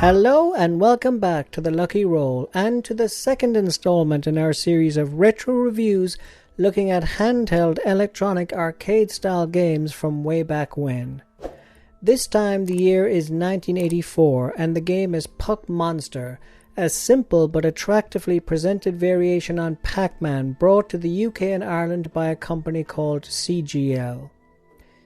Hello and welcome back to the Lucky Roll and to the second installment in our series of retro reviews looking at handheld electronic arcade style games from way back when. This time the year is 1984 and the game is Puck Monster, a simple but attractively presented variation on Pacman brought to the UK and Ireland by a company called CGL.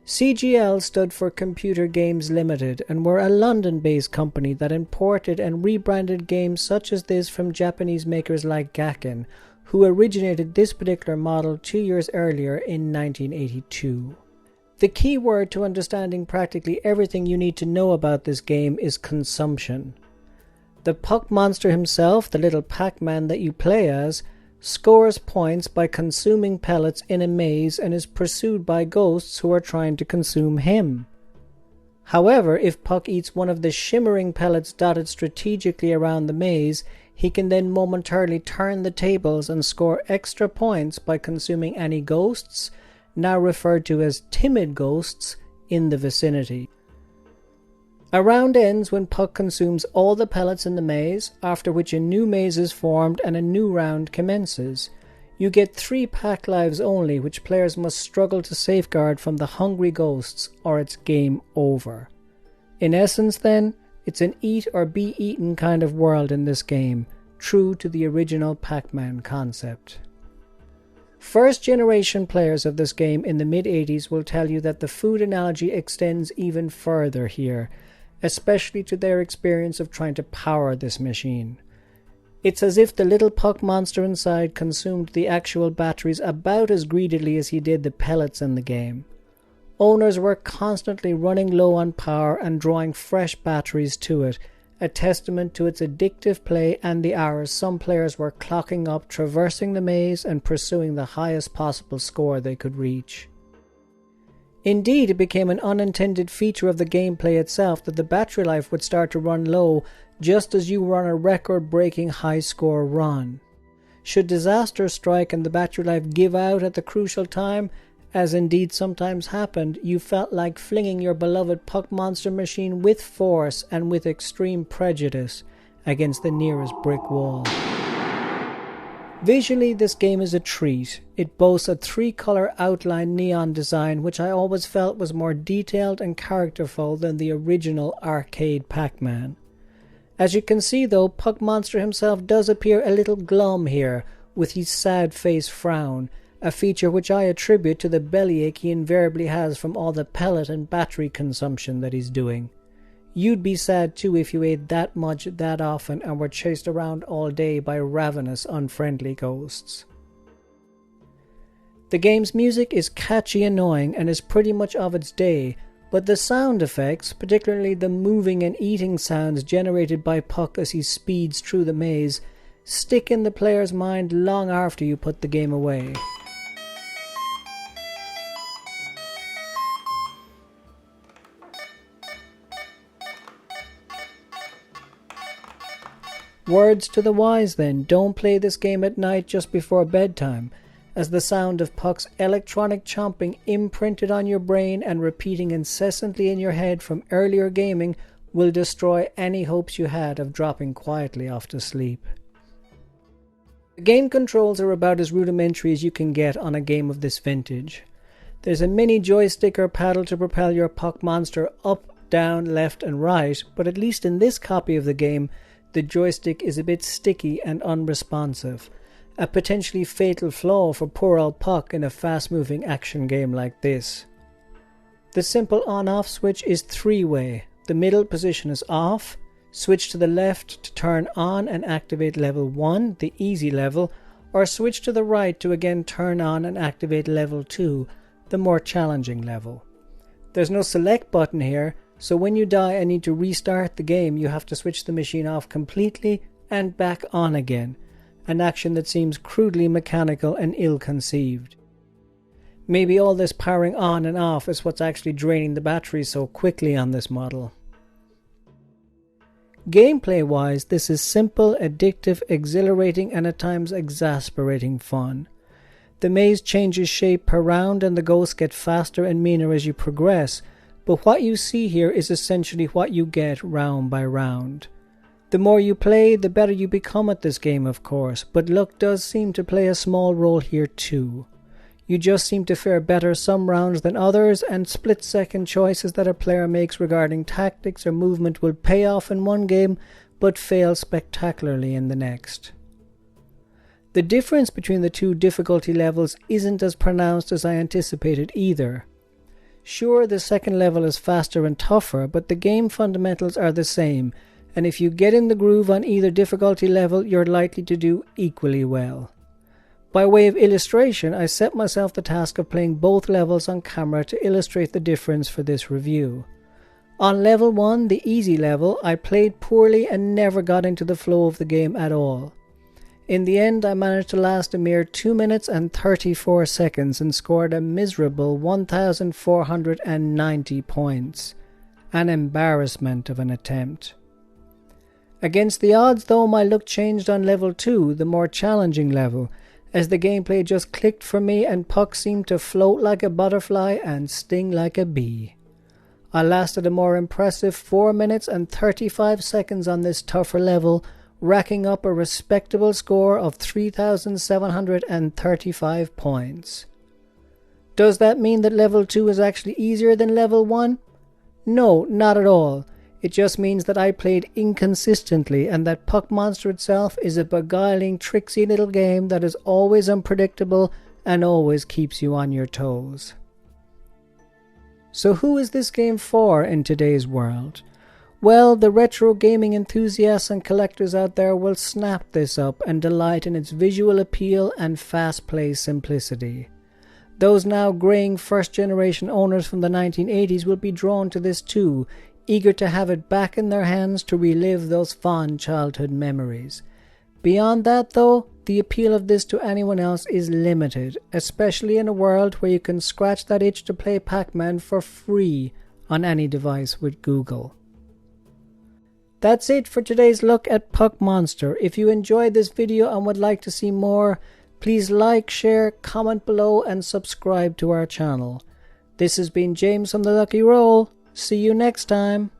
CGL stood for Computer Games Limited and were a London-based company that imported and rebranded games such as this from Japanese makers like Gakken, who originated this particular model 2 years earlier in 1982. The key word to understanding practically everything you need to know about this game is consumption. The Puck Monster himself, the little Pac-Man that you play as, scores points by consuming pellets in a maze and is pursued by ghosts who are trying to consume him. However, if Puck eats one of the shimmering pellets dotted strategically around the maze, he can then momentarily turn the tables and score extra points by consuming any ghosts, now referred to as timid ghosts, in the vicinity. A round ends when Puck consumes all the pellets in the maze, after which a new maze is formed and a new round commences. You get 3 pack lives only, which players must struggle to safeguard from the hungry ghosts, or it's game over. In essence then, it's an eat or be eaten kind of world in this game, true to the original Pac-Man concept. First generation players of this game in the mid-80s will tell you that the food analogy extends even further here, especially to their experience of trying to power this machine. It's as if the little Puck Monster inside consumed the actual batteries about as greedily as he did the pellets in the game. Owners were constantly running low on power and drawing fresh batteries to it, a testament to its addictive play and the hours some players were clocking up traversing the maze and pursuing the highest possible score they could reach. Indeed, it became an unintended feature of the gameplay itself that the battery life would start to run low just as you were on a record-breaking high-score run. Should disaster strike and the battery life give out at the crucial time, as indeed sometimes happened, you felt like flinging your beloved Puck Monster machine with force and with extreme prejudice against the nearest brick wall. Visually, this game is a treat. It boasts a 3-color outline neon design which I always felt was more detailed and characterful than the original arcade Pac-Man. As you can see though, Puck Monster himself does appear a little glum here, with his sad face frown, a feature which I attribute to the bellyache he invariably has from all the pellet and battery consumption that he's doing. You'd be sad too if you ate that much that often and were chased around all day by ravenous, unfriendly ghosts. The game's music is catchy annoying and is pretty much of its day, but the sound effects, particularly the moving and eating sounds generated by Puck as he speeds through the maze, stick in the player's mind long after you put the game away. Words to the wise then, don't play this game at night just before bedtime, as the sound of Puck's electronic chomping imprinted on your brain and repeating incessantly in your head from earlier gaming will destroy any hopes you had of dropping quietly off to sleep. The game controls are about as rudimentary as you can get on a game of this vintage. There's a mini joystick or paddle to propel your Puck Monster up, down, left and right, but at least in this copy of the game, the joystick is a bit sticky and unresponsive, a potentially fatal flaw for poor old Puck in a fast-moving action game like this. The simple on-off switch is 3-way. The middle position is off, switch to the left to turn on and activate level 1, the easy level, or switch to the right to again turn on and activate level 2, the more challenging level. There's no select button here, so when you die and need to restart the game, you have to switch the machine off completely and back on again, an action that seems crudely mechanical and ill-conceived. Maybe all this powering on and off is what's actually draining the batteries so quickly on this model. Gameplay-wise, this is simple, addictive, exhilarating and at times exasperating fun. The maze changes shape per round and the ghosts get faster and meaner as you progress, but what you see here is essentially what you get round by round. The more you play, the better you become at this game, of course, but luck does seem to play a small role here too. You just seem to fare better some rounds than others, and split-second choices that a player makes regarding tactics or movement will pay off in one game, but fail spectacularly in the next. The difference between the two difficulty levels isn't as pronounced as I anticipated either. Sure, the second level is faster and tougher, but the game fundamentals are the same, and if you get in the groove on either difficulty level, you're likely to do equally well. By way of illustration, I set myself the task of playing both levels on camera to illustrate the difference for this review. On level 1, the easy level, I played poorly and never got into the flow of the game at all. In the end, I managed to last a mere 2 minutes and 34 seconds and scored a miserable 1,490 points. An embarrassment of an attempt. Against the odds though, my luck changed on level 2, the more challenging level, as the gameplay just clicked for me and puck seemed to float like a butterfly and sting like a bee. I lasted a more impressive 4 minutes and 35 seconds on this tougher level, racking up a respectable score of 3,735 points. Does that mean that level 2 is actually easier than level 1? No, not at all. It just means that I played inconsistently and that Puck Monster itself is a beguiling, tricksy little game that is always unpredictable and always keeps you on your toes. So who is this game for in today's world? Well, the retro gaming enthusiasts and collectors out there will snap this up and delight in its visual appeal and fast-play simplicity. Those now graying first-generation owners from the 1980s will be drawn to this too, eager to have it back in their hands to relive those fond childhood memories. Beyond that though, the appeal of this to anyone else is limited, especially in a world where you can scratch that itch to play Pacman for free on any device with Google. That's it for today's look at Puck Monster. If you enjoyed this video and would like to see more, please like, share, comment below and subscribe to our channel. This has been James from the Lucky Roll. See you next time.